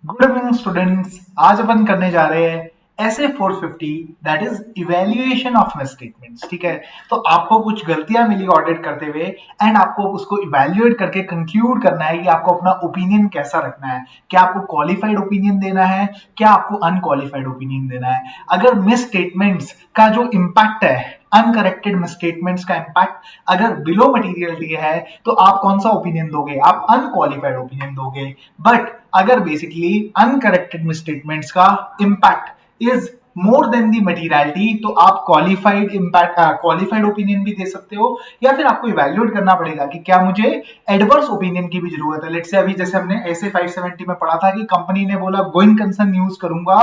Good evening students. आज अपन करने जा रहे हैं ऐसे 450 that is evaluation of misstatements. ठीक है, तो आपको कुछ गलतियां मिली ऑडिट करते हुए एंड आपको उसको इवेल्युएट करके कंक्लूड करना है कि आपको अपना ओपिनियन कैसा रखना है। क्या आपको क्वालिफाइड ओपिनियन देना है, क्या आपको अनक्वालिफाइड ओपिनियन देना है। अगर मिस स्टेटमेंट्स का जो इम्पैक्ट है, अनकरेक्टेड मिसस्टेटमेंट्स का इम्पैक्ट अगर बिलो मटीरियलिटी है, तो आप कौन सा ओपिनियन दोगे? आप अनक्वालिफाइड ओपिनियन दोगे। बट अगर बेसिकली अनकरेक्टेड मिसस्टेटमेंट्स का impact is more than the materiality, तो आप क्वालिफाइड ओपिनियन भी दे सकते हो, या फिर आपको इवैल्यूएट करना पड़ेगा कि क्या मुझे एडवर्स ओपिनियन की भी जरूरत है। लेट्स से अभी जैसे हमने ऐसे 570 में पढ़ा था कि कंपनी ने बोला गोइंग कंसर्न यूज करूंगा,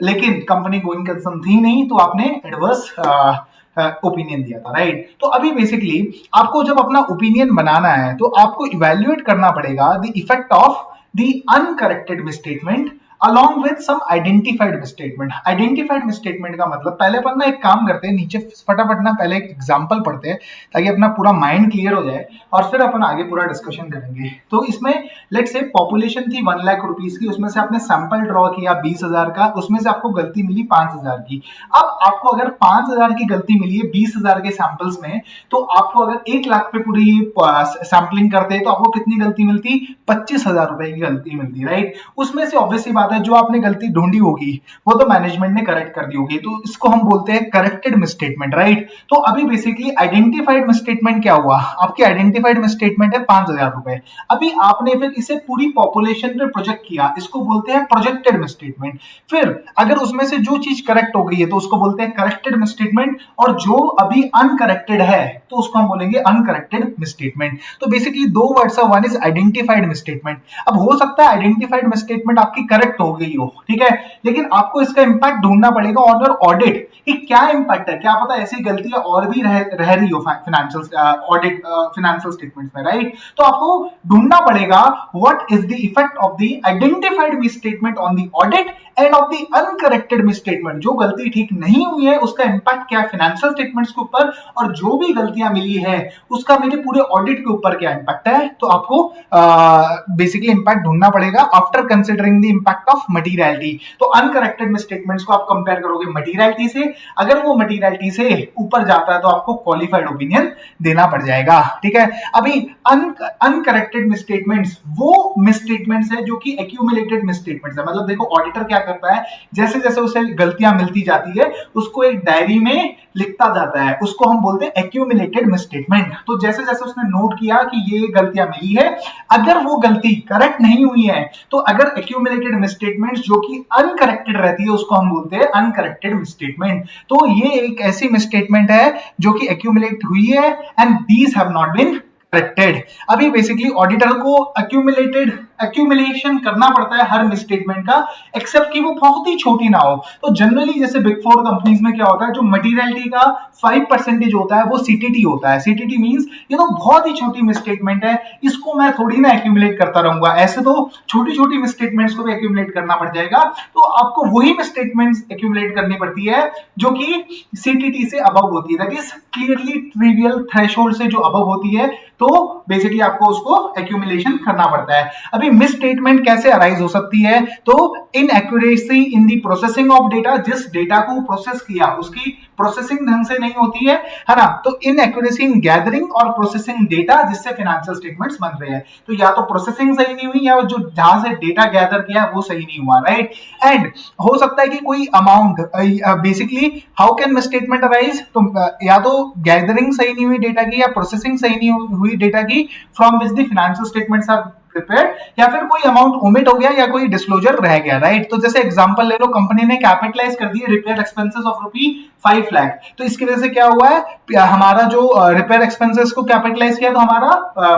लेकिन कंपनी गोइंग कंसर्न थी नहीं, तो आपने एडवर्स ओपिनियन दिया था, राइट। तो अभी बेसिकली आपको जब अपना ओपिनियन बनाना है तो आपको इवैल्यूएट करना पड़ेगा the effect of the uncorrected misstatement along with some identified misstatement। identified misstatement का मतलब, पहले अपन ना एक काम करते हैं, नीचे फटाफट ना पहले एक एग्जांपल पढ़ते हैं ताकि अपना पूरा माइंड क्लियर हो जाए और फिर अपन आगे पूरा डिस्कशन करेंगे। तो इसमें लेट्स से पॉपुलेशन थी 1 लाख रुपीस की, उसमें से आपने सैंपल ड्रॉ किया 20,000 का, उसमें से आपको गलती मिली 5,000 की। अब आपको अगर 5,000 की गलती मिली है 20,000 के सैंपल्स में, तो आपको अगर 1 लाख पे पूरी सैंपलिंग करते हैं तो आपको कितनी गलती मिलती? 25,000 रुपए की गलती मिलती, राइट। उसमें से ऑब्वियसली बात है जो आपने गलती ढूंढी होगी वो तो मैनेजमेंट ने करेक्ट कर दी होगी, तो इसको हम बोलते हैं करेक्टेड मिसस्टेटमेंट, राइट। तो अभी बेसिकली आइडेंटिफाइड मिसस्टेटमेंट क्या हुआ? आपकी आइडेंटिफाइड मिसस्टेटमेंट है 5,000 रुपए। अभी आपने फिर इसे पूरी पॉपुलेशन पे प्रोजेक्ट किया, इसको बोलते हैं प्रोजेक्टेड मिसस्टेटमेंट। फिर अगर उसमें से जो चीज करेक्ट हो गई है तो उसको बोलते हैं करेक्टेड मिसस्टेटमेंट, और जो अभी अनकरेक्टेड है तो उसको हम बोलेंगे अनकरेक्टेड मिसस्टेटमेंट। तो बेसिकली दो वर्ड्स है, वन इज आइडेंटिफाइड मिसस्टेटमेंट। अब हो सकता है आइडेंटिफाइड मिसस्टेटमेंट आपकी करेक्ट हो गई हो, ठीक है, लेकिन आपको इसका इंपैक्ट ढूंढना पड़ेगा ऑन योर ऑडिट कि क्या इंपैक्ट है। क्या पता ऐसी गलतियां और भी रह रही हो फाइनेंशियल ऑडिट फाइनेंशियल स्टेटमेंट्स में, राइट। तो आपको ढूंढना पड़ेगा what is the effect of the identified misstatement on the audit end of the uncorrected misstatement. जो गलती ठीक नहीं हुई है उसका इंपैक्ट क्या है फाइनेंशियल स्टेटमेंट्स के ऊपर, और जो भी गलतियां मिली है उसका मेरे पूरे ऑडिट के ऊपर क्या इंपैक्ट है। तो आपको बेसिकली इंपैक्ट ढूंढना पड़ेगा after considering the impact of materiality. तो अनकरेक्टेड मिसस्टेटमेंट्स को आप कंपेयर करोगे मटीरियलिटी से, अगर वो मटीरियलिटी से ऊपर जाता है तो आपको क्वालिफाइड ओपिनियन देना पड़ जाएगा, ठीक है। अभी अनकरेक्टेड मिसस्टेटमेंट्स वो मिसस्टेटमेंट्स है जो कि एक्यूमुलेटेड मिसस्टेटमेंट्स है। मतलब देखो ऑडिटर क्या करता है, जैसे जैसे उसे गलतियां मिलती जाती है उसको एक डायरी में लिखता जाता है, उसको हम बोलते हैं एक्यूमुलेटेड मिसस्टेटमेंट। तो जैसे जैसे उसने नोट किया कि ये गलतियां मिली है, अगर वो गलती करेक्ट नहीं हुई है तो अगर एक्यूमुलेटेड मिसस्टेटमेंट्स जो कि अनकरेक्टेड रहती है उसको हम बोलते हैं अनकरेक्टेड मिसस्टेटमेंट। तो ये एक ऐसी मिसस्टेटमेंट है जो कि एक्यूमुलेट हुई है and these have not been corrected. अभी बेसिकली ऑडिटर को एक्यूमुलेशन करना पड़ता है हर मिसस्टेटमेंट का, एक्सेप्ट कि वो बहुत ही छोटी ना हो। तो जनरली जैसे बिग फोर कंपनीज में क्या होता है, जो मटीरियलिटी का 5% होता है वो सीटीटी होता है। सीटीटी मींस ये तो बहुत ही छोटी मिसस्टेटमेंट है, इसको मैं थोड़ी ना एक्यूमुलेट करता रहूंगा। ऐसे तो छोटी छोटी मिसस्टेटमेंट्स को भी एक्यूमुलेट करना पड़ जाएगा, तो आपको वही मिसस्टेटमेंट्स एक्यूमुलेट करनी पड़ती है जो कि सीटीटी से अबव होती है, that is clearly trivial threshold से जो अबव होती है, तो बेसिकली आपको उसको एक्यूमुलेशन करना पड़ता है। अभी मिस स्टेटमेंट कैसे अराइज हो सकती है? तो inaccuracy in the processing of data, जिस डेटा को प्रोसेस किया उसकी प्रोसेसिंग ढंग से नहीं होती है ना। तो इनएक्यूरेसी इन गैदरिंग और प्रोसेसिंग डेटा, जिससे फाइनेंशियल स्टेटमेंट्स बन रहे हैं। तो या तो प्रोसेसिंग सही नहीं हुई या जो जहां से डेटा गैदर किया वो सही नहीं हुआ, राइट। एंड हो सकता है कि कोई amount, basically how can miss statement arise, तो या तो गैदरिंग सही नहीं हुई डेटा की या प्रोसेसिंग सही नहीं हुई डेटा की, from which the financial statements are prepared, या फिर कोई अमाउंट ओमिट हो गया या कोई डिस्क्लोजर रह गया, राइट। तो जैसे एग्जांपल ले लो, कंपनी ने कैपिटलाइज कर दिए रिपेयर एक्सपेंसेस ऑफ ₹5 लाख, तो इसकी वजह से क्या हुआ है, हमारा जो रिपेयर एक्सपेंसेस को कैपिटलाइज किया तो हमारा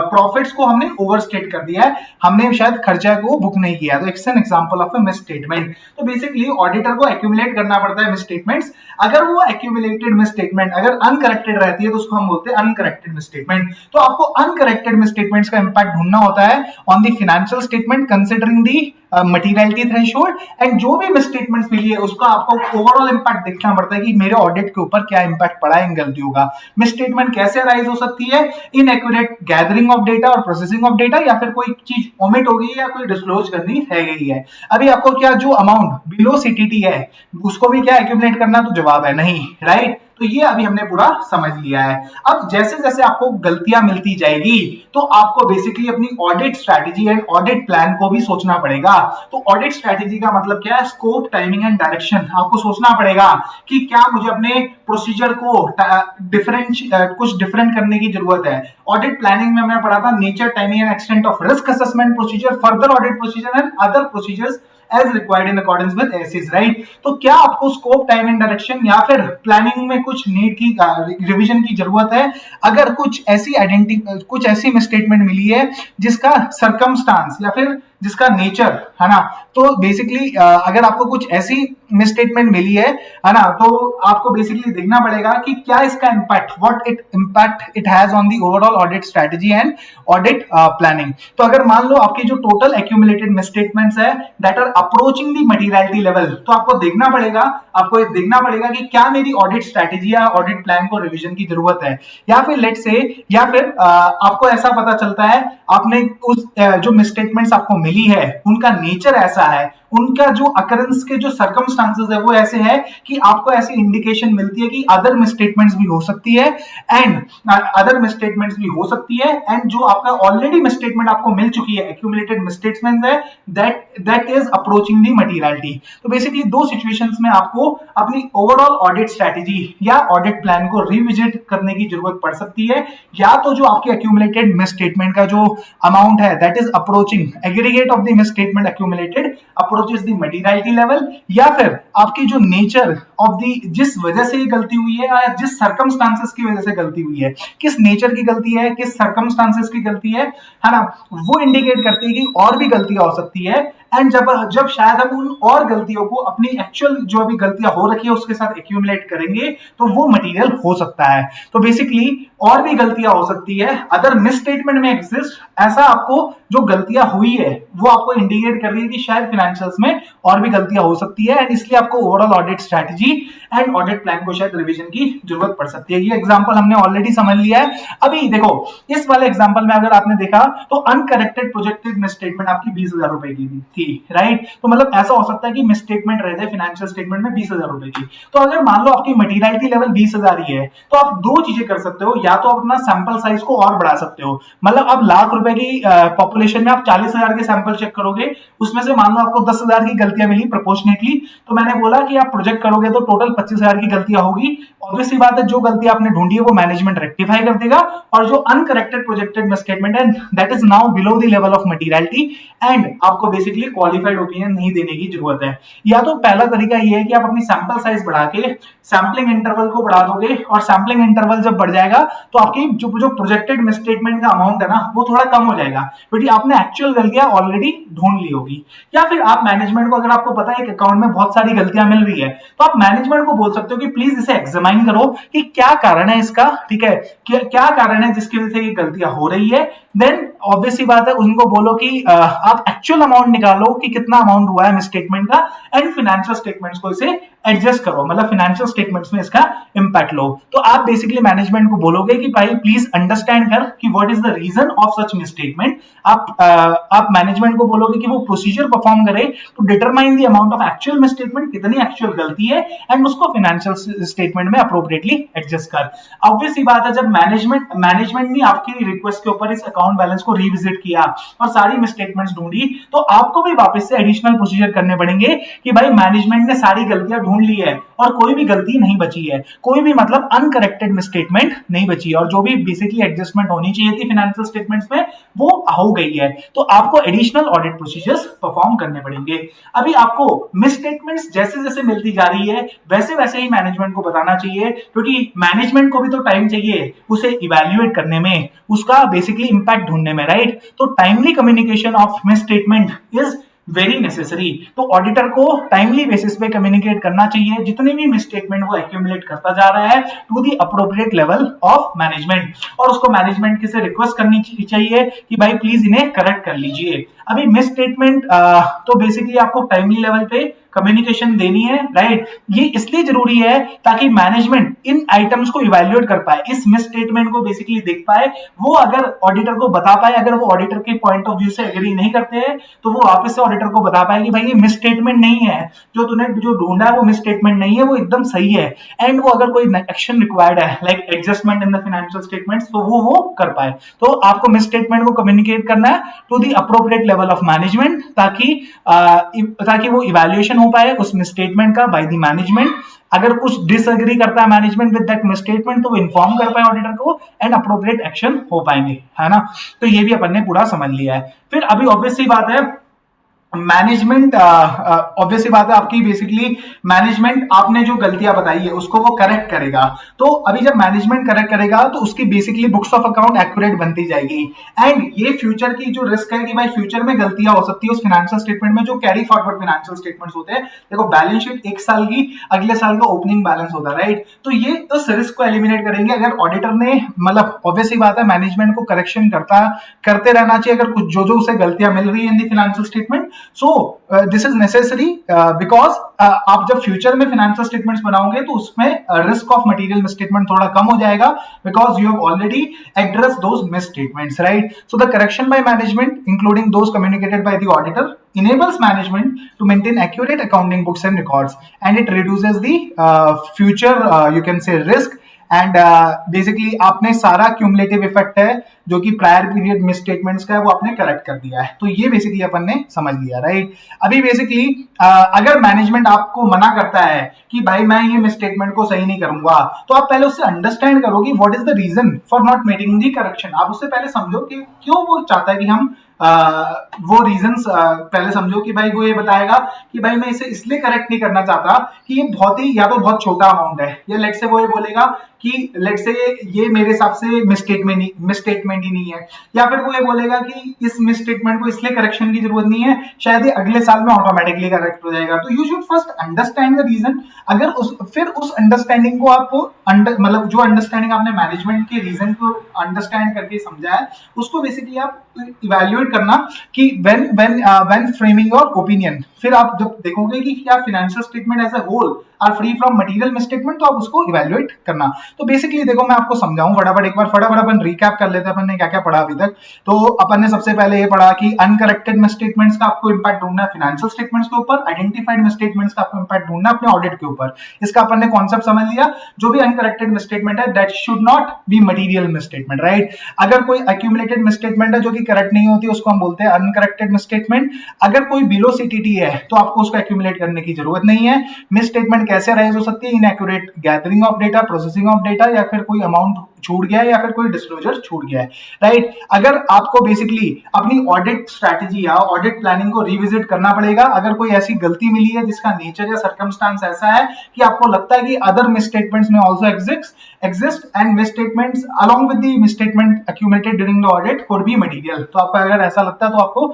प्रॉफिट्स को हमने ओवरस्टेट कर दिया है, हमने शायद खर्चा को बुक नहीं किया। तो it's an example of a miss statement. तो बेसिकली ऑडिटर को एक्यूमुलेट करना पड़ता है मिस स्टेटमेंट्स। अगर वो एक्यूमुलेटेड मिस स्टेटमेंट अगर अनकरेक्टेड रहती है तो उसको हम बोलते हैं अनकरेक्टेड मिस स्टेटमेंट। तो आपको अनकरेक्टेड मिस स्टेटमेंट्स का इंपैक्ट ढूंढना होता है on the financial statement considering the materiality threshold, and जो भी मिसस्टेटमेंट्स मिली है उसका आपको ओवरऑल इंपैक्ट देखना पड़ता है कि मेरे ऑडिट के ऊपर क्या इंपैक्ट पड़ा है इन गलतियों का। मिसस्टेटमेंट कैसे अराइज हो सकती है? इनएक्यूरेट गैदरिंग ऑफ डेटा और प्रोसेसिंग ऑफ डेटा, या फिर कोई चीज ओमिट हो गई है या कोई डिस्क्लोज करनी रह गई है। अभी आपको क्या जो अमाउंट बिलो सीटीटी है उसको भी क्या एक्यूमुलेट करना? तो जवाब है नहीं, राइट। तो ये अभी हमने पूरा समझ लिया है। अब जैसे जैसे आपको गलतियां मिलती जाएगी तो आपको बेसिकली अपनी audit strategy and audit plan को भी सोचना पड़ेगा। तो ऑडिट स्ट्रैटेजी का मतलब क्या है? Scope, timing and direction. आपको सोचना पड़ेगा कि क्या मुझे अपने प्रोसीजर को कुछ डिफरेंट करने की जरूरत है। ऑडिट प्लानिंग में हमने पढ़ा था nature, timing and extent of risk assessment procedure, further audit procedure and other procedures as required in accordance with ASIS, right? तो क्या आपको स्कोप, टाइम एंड डायरेक्शन या फिर प्लानिंग में कुछ नीड की रिवीजन की जरूरत है? अगर कुछ ऐसी मिसस्टेटमेंट मिली है जिसका सरकमस्टांस या फिर जिसका नेचर है ना, तो बेसिकली अगर आपको कुछ ऐसी मिसस्टेटमेंट मिली है ना, तो आपको बेसिकली देखना पड़ेगा कि क्या इसका impact, what impact it has on the overall audit strategy and audit planning. तो अगर मान लो आपकी जो टोटल एक्यूमुलेटेड मिसस्टेटमेंट्स है that are approaching the materiality level, तो आपको देखना पड़ेगा कि क्या मेरी ऑडिट स्ट्रेटजी या ऑडिट प्लान को रिवीजन की जरूरत है। या फिर लेट्स से, या फिर आपको ऐसा पता चलता है आपने उस जो मिसस्टेटमेंट्स आपको मिली है उनका नेचर ऐसा है, उनका जो अकरेंस के जो सर्कमस्टांसेस है वो ऐसे है कि आपको ऐसी इंडिकेशन मिलती है कि अदर मिसस्टेटमेंट्स भी हो सकती है एंड जो आपका ऑलरेडी मिसस्टेटमेंट आपको मिल चुकी है, एक्यूमुलेटेड मिसस्टेटमेंट्स है, that is approaching the materiality. तो बेसिकली दो सिचुएशंस में आपको अपनी ओवरऑल ऑडिट स्ट्रेटजी या ऑडिट प्लान को रिविजिट करने की जरूरत पड़ सकती है। या तो जो आपकी एक्यूमुलेटेड मिसस्टेटमेंट का जो अमाउंट है that is approaching aggregate of the misstatement accumulated approaches the materiality level, या फिर आपकी जो नेचर ऑफ द जिस वजह से ये गलती हुई है या जिस सर्कमस्टांसेस की वजह से गलती हुई है, किस नेचर की गलती है, किस सर्कमस्टांसेस की गलती है ना, वो इंडिकेट करती है कि और भी गलतियां हो सकती है। एंड जब शायद हम उन और गलतियों को अपनी एक्चुअल जो अभी गलतियां हो रखी है उसके साथ एक्यूमुलेट करेंगे तो वो मटेरियल हो सकता है। तो बेसिकली और भी गलतियां हो सकती है, अदर मिसस्टेटमेंट में एग्जिस्ट, ऐसा आपको जो गलतियां हुई है वो आपको इंडिकेट कर रही है कि शायद फाइनेंशियल्स में और भी गलतियां हो सकती है, एंड इसलिए आपको overall audit strategy and audit plan को शायद रिवीजन की जरूरत पड़ सकती है। ये एग्जांपल हमने ऑलरेडी समझ लिया है। अभी देखो इस वाले एग्जांपल में अगर आपने देखा तो अनकरेक्टेड प्रोजेक्टेड मिसस्टेटमेंट आपकी 20,000 रुपए की थी, राइट। तो मतलब ऐसा हो सकता है कि मिसस्टेटमेंट रह जाए फाइनेंशियल स्टेटमेंट में 20,000 रुपए की। तो अगर मान लो आपकी मटेरियलिटी लेवल 20,000 ही है तो आप दो चीजें कर सकते हो, या तो अपना सैंपल साइज को और बढ़ा सकते हो। मतलब अब लाख रुपए की पॉपुलेशन में आप 40,000 के सैंपल चेक करोगे, उसमें से मान लो आपको 10,000 की गलतियां मिली प्रोपोर्शनेटली, तो मैंने बोला कि आप प्रोजेक्ट करोगे तो टोटल 25,000 की गलतियां होगी। ऑब्वियसली बात है जो गलती आपने ढूंढी है वो मैनेजमेंट रेक्टिफाई कर देगा, और जो अनकरेक्टेड प्रोजेक्टेड मिसस्टेटमेंट है that is now below the level of materiality, and आपको बेसिकली क्वालिफाइड ओपिनियन नहीं देने की जरूरत है। या तो पहला तरीका ये है कि आप अपनी सैंपल साइज बढ़ा के सैंपलिंग इंटरवल को बढ़ा दोगे, और सैंपलिंग इंटरवल जब बढ़ जाएगा तो आपकी जो प्रोजेक्टेड मिसस्टेटमेंट का अमाउंट है ना वो थोड़ा कम हो जाएगा, क्योंकि आपने एक्चुअल गलतियां ऑलरेडी ढूंढ ली होगी। या फिर आप मैनेजमेंट को, अगर आपको पता है कि अकाउंट में बहुत सारी गलतियां मिल रही है, तो आप मैनेजमेंट को बोल सकते हो कि प्लीज इसे एग्जामाइन करो कि क्या कारण है इसका, ठीक है, क्या कारण है जिसकी वजह से ये गलतियां हो रही है। देन ऑब्वियसली बात है उनको बोलो कि आप एक्चुअल अमाउंट निकालो कि कितना अमाउंट हुआ है मिसस्टेटमेंट का, एंड फाइनेंशियल स्टेटमेंट्स को इसे एडजस्ट करो, मतलब फाइनेंशियल स्टेटमेंट्स में इसका इंपैक्ट लो। तो आप बेसिकली मैनेजमेंट को बोलोगे कि भाई प्लीज अंडरस्टैंड कर कि what is the reason of such misstatement. आप मैनेजमेंट को बोलोगे कि वो प्रोसीजर परफॉर्म करे to determine the amount of actual misstatement, कितनी एक्चुअल गलती है, एंड उसको फाइनेंशियल स्टेटमेंट में अप्रोप्रिएटली एडजस्ट कर। ऑब्वियसली बात है जब मैनेजमेंट ने आपकी रिक्वेस्ट के ऊपर इस अकाउंट बैलेंस को रिविजिट किया और सारी मिसस्टेटमेंट्स ढूंढी, तो आपको भी वापस से एडिशनल प्रोसीजर करने पड़ेंगे कि भाई मैनेजमेंट ने सारी गलतियां ढूंढ ली है और कोई भी गलती नहीं बची है, कोई भी मतलब अनकरेक्टेड मिसस्टेटमेंट नहीं बची है, और जो भी बेसिकली एडजस्टमेंट होनी चाहिए थी फाइनेंशियल स्टेटमेंट्स में वो हो गई है। तो आपको एडिशनल ऑडिट प्रोसीजर्स परफॉर्म करने पड़ेंगे। अभी आपको मिसस्टेटमेंट्स जैसे जैसे मिलती जा रही है वैसे वैसे ही मैनेजमेंट को बताना चाहिए, क्योंकि मैनेजमेंट को भी तो टाइम चाहिए उसे इवैल्यूएट करने में, उसका बेसिकली इंपैक्ट ढूंढने में, राइट। तो timely communication of misstatement is very necessary. तो ऑडिटर को टाइमली बेसिस पे कम्युनिकेट करना चाहिए जितने भी मिसस्टेटमेंट वो एक्यूमुलेट करता जा रहा है to the appropriate level of management, और उसको मैनेजमेंट से रिक्वेस्ट करनी चाहिए कि भाई प्लीज इन्हें करेक्ट कर लीजिए। अभी मिसस्टेटमेंट तो बेसिकली आपको टाइमली लेवल पे कम्युनिकेशन देनी है, राइट। ये इसलिए जरूरी है ताकि मैनेजमेंट इन आइटम्स को इवैल्यूएट कर पाए, इस मिस स्टेटमेंट को बेसिकली देख पाए, वो अगर ऑडिटर को बता पाए, अगर वो ऑडिटर के पॉइंट ऑफ व्यू से एग्री नहीं करते हैं तो वो वापस से ऑडिटर को बता पाए कि भाई ये मिस स्टेटमेंट नहीं है, जो तूने जो ढूंढा है वो मिस स्टेटमेंट नहीं है, वो एकदम सही है। एंड वो अगर कोई एक्शन रिक्वायर्ड है like adjustment in the financial statements तो वो कर पाए। तो आपको मिस स्टेटमेंट को कम्युनिकेट करना है to the appropriate level of management ताकि वो इवैल्यूएशन हो पाए उस मिसस्टेटमेंट का बाय द मैनेजमेंट। अगर कुछ डिसएग्री करता है मैनेजमेंट विद दैट मिसस्टेटमेंट तो वो इन्फॉर्म कर पाए ऑडिटर को एंड अप्रोप्रिएट एक्शन हो पाएंगे, है ना। तो ये भी अपन ने पूरा समझ लिया है। फिर अभी ऑब्वियस सी बात है मैनेजमेंट, ऑब्वियसली बात है आपकी बेसिकली मैनेजमेंट आपने जो गलतियां बताई है उसको वो करेक्ट करेगा। तो अभी जब मैनेजमेंट करेक्ट करेगा तो उसकी basically books of account accurate बनती जाएगी। एंड ये फ्यूचर की जो रिस्क है कि भाई फ्यूचर में गलतियां हो सकती है उस फाइनेंशियल स्टेटमेंट में जो कैरी फॉरवर्ड फाइनेंशियल स्टेटमेंट्स होते हैं। देखो बैलेंस शीट एक साल की, अगले साल का ओपनिंग बैलेंस होता है, राइट। तो ये उस रिस्क को एलिमिनेट करेंगे अगर ऑडिटर ने, मतलब ऑब्वियसली बात है मैनेजमेंट को करेक्शन करते रहना चाहिए अगर कुछ जो उसे गलतियां मिल रही है in the financial statement. So this is necessary because आप जब फ्यूचर में फाइनेंशियल स्टेटमेंट्स बनाओगे तो उसमें रिस्क ऑफ मटेरियल मिसस्टेटमेंट थोड़ा कम हो जाएगा because you have already address those misstatements, right. So the correction by management including those communicated by the auditor enables management to maintain accurate accounting books and records, and it reduces the future you can say risk and basically आपने सारा cumulative effect है जो कि prior period misstatements का है वो आपने correct कर दिया है। तो ये बेसिकली अपन ने समझ लिया, राइट। अभी बेसिकली अगर मैनेजमेंट आपको मना करता है कि भाई मैं ये मिसस्टेटमेंट को सही नहीं करूंगा तो आप पहले उससे अंडरस्टैंड करो कि what is the reason for not making the correction. आप उससे पहले समझो कि क्यों वो चाहता है कि हम वो रीजंस पहले समझो कि भाई वो ये बताएगा कि भाई मैं इसे इसलिए करेक्ट नहीं करना चाहता कि ये बहुत ही या तो बहुत छोटा अमाउंट है, या लेट से वो ये बोलेगा कि लेट से ये मेरे हिसाब से मिसस्टेटमेंट ही नहीं है, या फिर वो ये बोलेगा कि इस मिसस्टेटमेंट को इसलिए करेक्शन की जरूरत नहीं है, शायद ये अगले साल में ऑटोमेटिकली करेक्ट हो जाएगा। तो you should first understand the reason. अगर फिर उस अंडरस्टैंडिंग को आप मतलब जो अंडरस्टैंडिंग आपने मैनेजमेंट के रीजन को अंडरस्टैंड करके समझा है उसको बेसिकली आप इवैल्यूएट करना कि व्हेन फ्रेमिंग योर ओपिनियन। फिर आप जब देखोगे कि क्या financial statement as a whole are free from material misstatement तो आप उसको इवैल्यूएट करना। तो बेसिकली देखो मैं आपको समझाऊं फटाफट, एक बार फटाफट अपन रिकैप कर लेते हैं अपन ने क्या क्या पढ़ा अभी तक। तो अपन ने सबसे पहले ये पढ़ा कि अनकरेक्टेड मिसस्टेटमेंट्स का आपको इंपैक्ट ढूंढना है फाइनेंशियल स्टेटमेंट्स के ऊपर, आइडेंटिफाइड मिसस्टेटमेंट्स का आपको इंपैक्ट ढूंढना है अपने ऑडिट के ऊपर। इसका अपन ने कॉन्सेप्ट समझ लिया, जो भी अनकरेक्टेड मिसस्टेटमेंट है that should not be material misstatement, right. अगर कोई एक्यूमुलेटेड मिसस्टेटमेंट है जो कि करेक्ट नहीं होती उसको हम बोलते हैं अनकरेक्टेड मिसस्टेटमेंट। अगर कोई बिलो सीटीटी है तो आपको उसको एक्यूमुलेट करने की जरूरत नहीं है। मिसस्टेटमेंट कैसे राइज हो सकती है? Inaccurate gathering of data, processing of data, या फिर कोई अमाउंट छूट गया है या फिर कोई डिस्क्लोजर छूट गया है, राइट। अगर आपको बेसिकली अपनी ऑडिट स्ट्रैटेजी या ऑडिट प्लानिंग को रिविजिट करना पड़ेगा अगर कोई ऐसी गलती मिली है जिसका नेचर या सर्कमस्टांस ऐसा है कि आपको लगता है कि अदर मिसस्टेटमेंट्स में also exist and misstatements along with the misstatement accumulated during the audit could be material. तो आपको अगर ऐसा लगता है तो आपको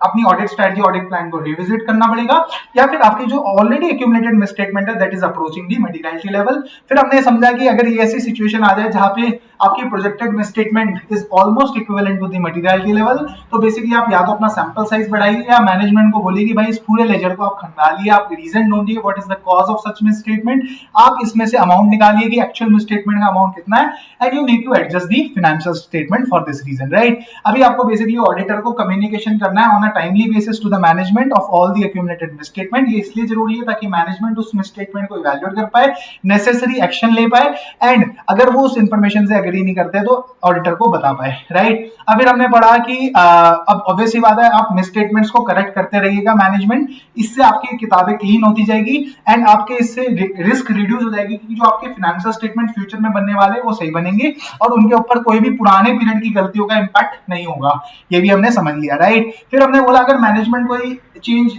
अपनी ऑडिट स्ट्रैटेजी, ऑडिट प्लान को रिविजिट करना पड़ेगा, या फिर आपकी जो ऑलरेडी एक्यूमुलेटेड मिसस्टेटमेंट है that is approaching the materiality level. फिर हमने समझा कि अगर ये ऐसी सिचुएशन आ जाए जहां पे आपकी projected misstatement is almost equivalent to the materiality level, तो बेसिकली आप या तो अपना सैंपल साइज बढ़ाइए या मैनेजमेंट को बोलिए कि भाई इस पूरे लेजर को आप खंगालिए, आप रीजन ढूंढिए what is the cause of such misstatement, आप इसमें से अमाउंट निकालिए कि एक्चुअल मिसस्टेटमेंट का अमाउंट कितना है and you need to adjust the financial statement for this reason, right. अभी आपको बेसिकली ऑडिटर को कम्युनिकेशन करना है on a timely basis to the management of all the accumulated misstatement. ये इसलिए जरूरी है ताकि मैनेजमेंट उस मिसस्टेटमेंट को इवैल्यूएट कर पाए, नेसेसरी एक्शन ले पाए, एंड अगर वो उस इंफॉर्मेशन से एग्री नहीं करते तो ऑडिटर को बता पाए, राइट। अब फिर हमने पढ़ा कि अब ऑब्वियसली बात है आप मिसस्टेटमेंट्स को करेक्ट करते रहिएगा मैनेजमेंट, इससे आपकी किताबें क्लीन होती जाएगी एंड आपके इससे रिस्क रिड्यूस हो जाएगी क्योंकि जो आपके फाइनेंशियल स्टेटमेंट फ्यूचर में बनने वाले वो सही बनेंगे और उनके ऊपर कोई भी पुराने पीरियड की गलतियों का इंपैक्ट नहीं होगा। ये भी हमने समझ लिया, राइट। फिर हमने बोला अगर मैनेजमेंट कोई चेंज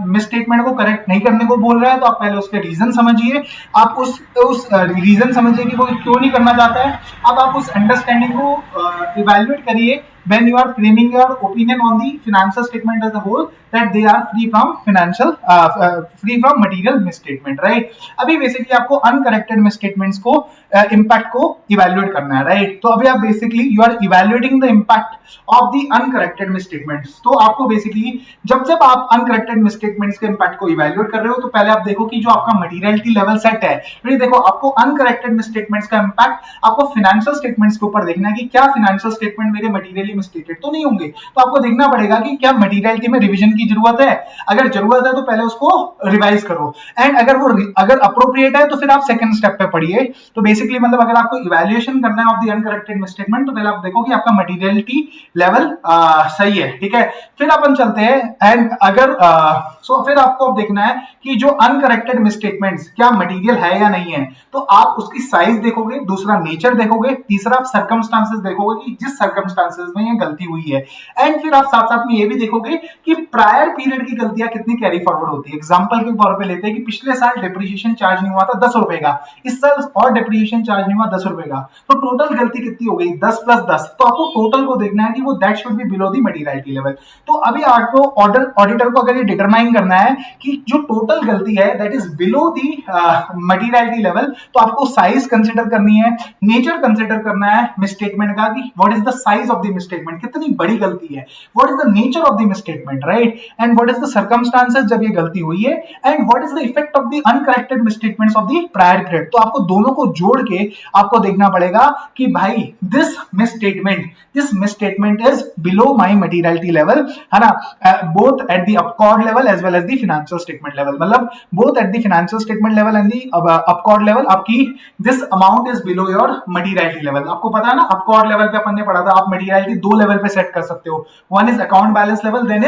मिसस्टेटमेंट को करेक्ट नहीं करने को बोल रहा है तो आप पहले उसके रीजन समझिए, आप उस रीजन समझिए कि वो क्यों नहीं करना चाहता है। अब आप उस अंडरस्टैंडिंग को इवैल्यूएट करिए when you are framing your opinion on the financial statement as a whole that they are free from free from material misstatement, right? अभी बेसिकली आपको अनकरेक्टेड मिसस्टेटमेंट्स को इम्पैक्ट को इवेल्युएट करना है, राइट? तो अभी आप basically you are evaluating the impact of the uncorrected misstatements. तो आपको बेसिकली जब जब आप अनकरेक्टेड मिसस्टेटमेंट्स के इम्पैक्ट को इवेल्युएट कर रहे हो तो पहले आप देखो कि जो आपका मटीरियलिटी लेवल सेट है, देखो आपको अनकरेक्टेड मिसस्टेटमेंट्स का इम्पैक्ट आपको फाइनेंशियल स्टेटमेंट्स के ऊपर देखना है कि क्या फाइनेंशियल स्टेटमेंट मेरे मटीरियली मिसस्टेटेड तो नहीं होंगे। तो आपको देखना पड़ेगा कि क्या मटीरियलिटी में रिवीजन की जरूरत है, अगर जरूरत है तो पहले उसको रिवाइज करो, एंड अगर अप्रोप्रिएट है तो फिर आप सेकंड स्टेप पे पढ़िए। तो बेसिकली मतलब अगर आपको इवैल्यूएशन करना है ऑफ द अनकरेक्टेड मिसस्टेटमेंट तो पहले आप देखो कि आपका मटीरियलिटी लेवल सही है, ठीक है? फिर अपन चलते हैं एंड अगर फिर आपको अब देखना है कि जो अनकरेक्टेड मिसस्टेटमेंट्स क्या मटीरियल है या नहीं है, तो आप उसकी साइज देखोगे, दूसरा नेचर देखोगे, तीसरा आप सर्कमस्टांसेस देखोगे कि जिस सर्कमस्टांसेस में ये गलती हुई है, एंड फिर आप साथ साथ में ये भी देखोगे कि प्रायर पीरियड की गलतियां कितनी कैरी फॉरवर्ड होती है। एग्जांपल के तौर पे लेते हैं कि पिछले साल डिप्रिसिएशन चार्ज नहीं हुआ था 10 रुपए का, इस साल और डिप्रिसिएशन चार्ज नहीं हुआ 10 रुपए का, तो टोटल गलती कितनी हो गई 10 प्लस 10। तो आपको टोटल को देखना है कि वो that should be below the materiality level. तो अभी आपको ऑडिटर को अगर ये डिटरमाइन करना है कि जो टोटल गलती है that is below the materiality level, तो आपको साइज कंसिडर करनी है, नेचर कंसिडर करना है मिसस्टेटमेंट का कि what is the size of the misstatement, कितनी बड़ी गलती है, what is the nature of the misstatement, right? And what is the circumstances जब ये गलती हुई है, and what is the effect of the uncorrected misstatements of the prior period. तो आपको दोनों को जोड़ के आपको देखना पड़ेगा कि भाई this misstatement is below my materiality level, है ना? Both at the upcord level as well as the financial statement level, मतलब both at the financial statement level and the upcord level आपकी this amount is below your materiality level. आपको पता है ना अपकॉर्ड level पे अपन ने पढ़ा था आप मटीरियलिटी दो लेवल पे सेट कर सकते हो, one is account balance level, then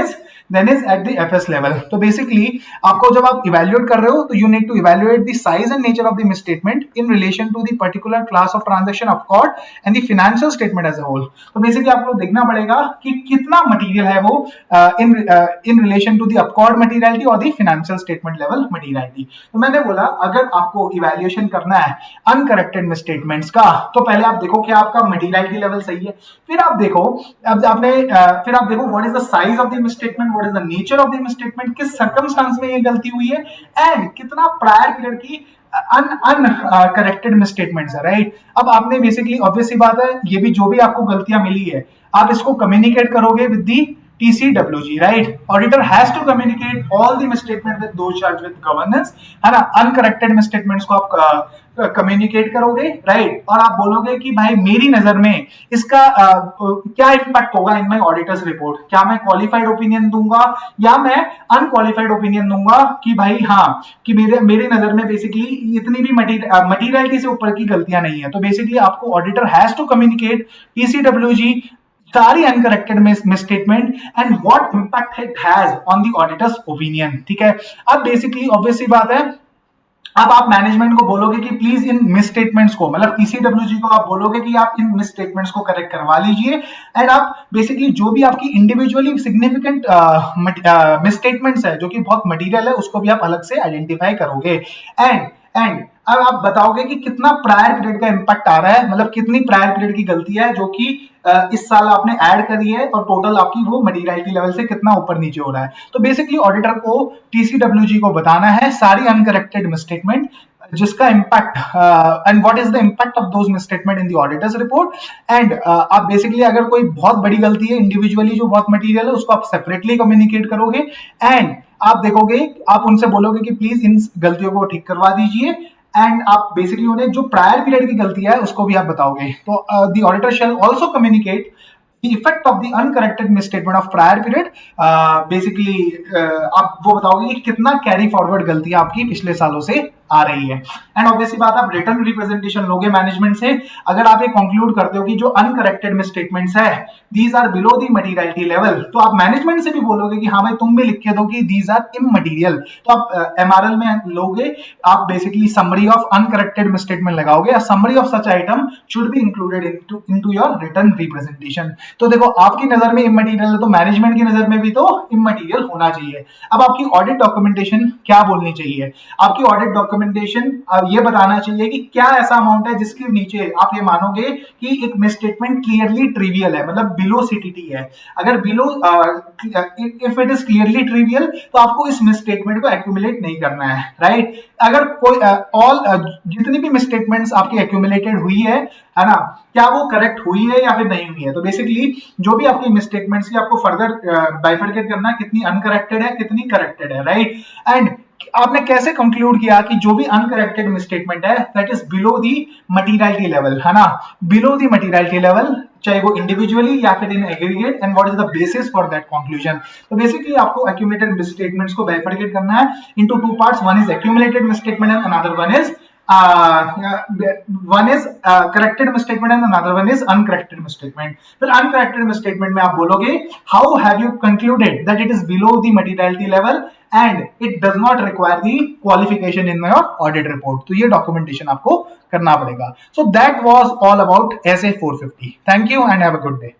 is at the FS level. तो बेसिकली आपको जब आप इवैल्यूएट कर रहे हो तो you need to evaluate the size and nature of the misstatement in relation to the particular class of transaction upcord and the financial statement as a whole. तो basically आपको देखना पड़ेगा कि कितना मटेरियल है वो in relation to the upcord materiality और the financial statement level materiality. तो मैंने बोला अगर आपको इवैल्यूएशन करना है अनकरेक्टेड मिसस्टेटमेंट्स का तो पहले आप देखो कि आपका मटेरियलिटी लेवल सही है, फिर आप देखो what is the size of the misstatement, what is the nature of the misstatement, किस सर्कमस्टांस में ये गलती हुई है, एंड कितना प्रायर पीरियड की अनकरेक्टेड मिसस्टेटमेंट्स है, राइट? अब आपने बेसिकली ऑब्वियस सी बात है ये भी जो भी आपको गलतियां मिली है आप इसको कम्युनिकेट करोगे with the TCWG, right? Auditor has to communicate all the misstatement with those charged with governance, है ना? Uncorrected misstatements को आप कम्युनिकेट करोगे, राइट? और आप बोलोगे कि भाई मेरी नजर में इसका क्या इम्पैक्ट होगा इन माय ऑडिटर्स रिपोर्ट, क्या मैं क्वालिफाइड ओपिनियन दूंगा या मैं अनक्वालिफाइड ओपिनियन दूंगा कि भाई हाँ कि मेरे नजर में बेसिकली इतनी भी मटीरियलिटी से ऊपर की गलतियां नहीं है। तो बेसिकली आपको auditor has to communicate TCWG सारी uncorrected misstatement and what impact it has on the auditor's opinion, ठीक है? अब बेसिकली ऑब्वियस सी बात है अब आप मैनेजमेंट को बोलोगे कि प्लीज इन मिसस्टेटमेंट्स को मतलब TCWG को आप बोलोगे कि आप इन मिसस्टेटमेंट्स को करेक्ट करवा लीजिए, एंड आप बेसिकली जो भी आपकी इंडिविजुअली सिग्निफिकेंट मिसस्टेटमेंट्स है जो कि बहुत मटेरियल है उसको भी आप अलग से आइडेंटिफाई करोगे, एंड अब आप बताओगे कि कितना प्रायर पीरियड का इंपैक्ट आ रहा है, मतलब कितनी प्रायर पीरियड की गलती है जो कि इस साल आपने ऐड करी है और टोटल आपकी वो मटीरियलिटी लेवल से कितना ऊपर नीचे हो रहा है। तो बेसिकली ऑडिटर को TCWG को बताना है सारी अनकरेक्टेड मिसस्टेटमेंट जिसका impact and what is the impact of those misstatement in the auditors report, and आप बेसिकली अगर कोई बहुत बड़ी गलती है इंडिविजुअली जो बहुत मटेरियल है उसको आप सेपरेटली कम्युनिकेट करोगे, एंड आप देखोगे आप उनसे बोलोगे कि प्लीज इन गलतियों को ठीक करवा दीजिए, एंड आप बेसिकली उन्हें जो प्रायर पीरियड की गलती है उसको भी आप बताओगे। तो the auditor shall also communicate the effect of the uncorrected misstatement of prior period, basically आप वो बताओगे कि कितना कैरी फॉरवर्ड गलतियां आपकी पिछले सालों से आ रही है, एंड ऑब्वियसली बात आप रिटर्न रिप्रेजेंटेशन लोगे मैनेजमेंट से अगर आप ये कंक्लूड करते हो कि जो अनकरेक्टेड मिसस्टेटमेंट्स है these are below the materiality level, तो आप मैनेजमेंट से भी बोलोगे कि हाँ भाई तुम भी लिख के दो कि दीज आर इममटीरियल। तो आप MRL में लोगे, आप basically summary of uncorrected misstatement लगाओगे, summary of such item should be included into your written representation. तो देखो आपकी नजर में इममटीरियल है तो मैनेजमेंट की नजर में भी तो इममटीरियल होना चाहिए। अब आपकी ऑडिट डॉक्यूमेंटेशन क्या बोलनी चाहिए? आपकी ऑडिट डॉक्यूमेंटेशन डॉक्यूमेंटेशन ये बताना चाहिए कि क्या ऐसा अमाउंट है जिसके नीचे आप ये मानोगे कि एक मिसस्टेटमेंट क्लियरली ट्रिवियल है, मतलब बिलो सीटीटी है। अगर below if it is clearly trivial तो आपको इस मिसस्टेटमेंट को एक्यूमुलेट नहीं करना है, राइट। अगर कोई जितनी भी मिसस्टेटमेंट्स आपकी एक्यूमुलेटेड हुई है ना, क्या वो करेक्ट हुई है या फिर नहीं हुई है। तो बेसिकली जो भी आपकी मिसस्टेटमेंट्स की आपको फर्दर बाइफरकेट करना है, कितनी अनकरेक्टेड है कितनी करेक्टेड है, राइट। एंड आपने कैसे कंक्लूड किया कि जो भी अनकरेक्टेड मिसस्टेटमेंट है that is below the materiality level, है ना, बिलो दी मटीरियलिटी लेवल, चाहे वो इंडिविजुअली या फिर in aggregate, and what is the basis for that conclusion. तो बेसिकली आपको एक्यूमुलेटेड मिसस्टेटमेंट्स को बाइफरकेट करना है into two parts, one is accumulated misstatement and another one is corrected misstatement and another one is uncorrected misstatement. फिर uncorrected misstatement में आप बोलोगे how have you concluded that it is below the materiality level and it does not require the qualification in your audit report. तो ये documentation आपको करना पड़ेगा। So that was all about SA 450। Thank you and have a good day.